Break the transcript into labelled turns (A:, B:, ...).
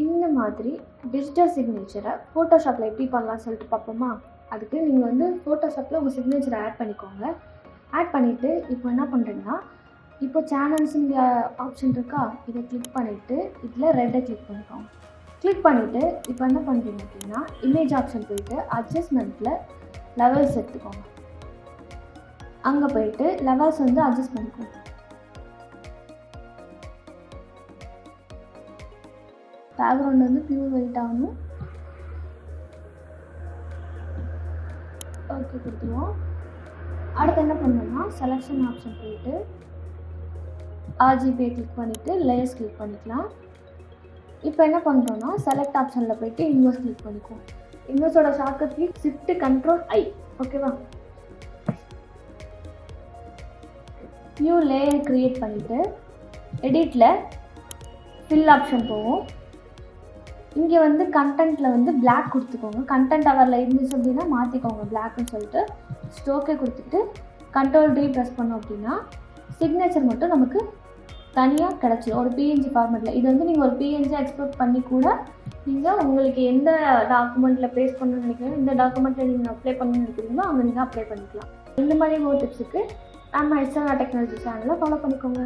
A: இந்த மாதிரி டிஜிட்டல் சிக்னேச்சரை ஃபோட்டோஷாப்பில் எப்படி பண்ணலாம்னு சொல்லிட்டு பார்ப்போமா? அதுக்கு நீங்கள் வந்து ஃபோட்டோஷாப்பில் உங்கள் சிக்னேச்சரை ஆட் பண்ணிக்கோங்க. ஆட் பண்ணிவிட்டு இப்போ என்ன பண்ணுறீங்கன்னா, இப்போ சேனல்ஸுங்கிற ஆப்ஷன் இருக்கா, இதை கிளிக் பண்ணிவிட்டு இதில் ரெட்டை கிளிக் பண்ணிக்கோங்க. கிளிக் பண்ணிவிட்டு இப்போ என்ன பண்ணுறீங்க அப்படின்னா, இமேஜ் ஆப்ஷன் போயிட்டு அட்ஜஸ்ட்மெண்ட்டில் லெவல்ஸ் எடுத்துக்கோங்க. அங்கே போயிட்டு லெவல்ஸ் வந்து அட்ஜஸ்ட் பண்ணிக்கோங்க. பேக்ரவுண்ட் வந்து பியூர் ஒயிட் ஆகணும். ஓகே கொடுத்துருவோம். அடுத்து என்ன பண்ணணும்னா, செலெக்ஷன் ஆப்ஷன் போயிட்டு RGB கிளிக் பண்ணிவிட்டு லேயர்ஸ் கிளிக் பண்ணிக்கலாம். இப்போ என்ன பண்ணுறோன்னா, செலக்ட் ஆப்ஷனில் போயிட்டு இன்வெர்ஸ் கிளிக் பண்ணிக்குவோம். இன்வெர்ஸோட shortcut key Shift Ctrl I. ஓகேவா? நியூ லேயர் க்ரியேட் பண்ணிவிட்டு எடிட்டில் ஃபில் ஆப்ஷன் போவோம். இங்கே வந்து கண்டென்ட்டில் வந்து பிளாக் கொடுத்துக்கோங்க. கண்டென்ட் அவரில் இருந்துச்சு அப்படின்னா மாற்றிக்கோங்க பிளாக்னு சொல்லிட்டு. ஸ்ட்ரோக்கே கொடுத்துட்டு Ctrl D ப்ரெஸ் பண்ணோம் அப்படின்னா சிக்னேச்சர் மட்டும் நமக்கு தனியாக கிடச்சிடும் ஒரு PNG ஃபார்மேட்டில். இது வந்து நீங்கள் ஒரு PNG எக்ஸ்போர்ட் பண்ணி கூட நீங்கள் உங்களுக்கு எந்த டாக்குமெண்ட்டில் பேஸ்ட் பண்ணணும்னு நினைக்கிறீங்களோ, இந்த டாக்குமெண்ட்டில் நீங்கள் அப்ளை பண்ணணும்னு நினைக்கிறீங்களோ அங்கே நீங்கள் அப்ளை பண்ணிக்கலாம். இந்த மாதிரி ஒரு டிப்ஸுக்கு நம்ம HLR டெக்னாலஜி சேனலை ஃபாலோ பண்ணிக்கோங்க.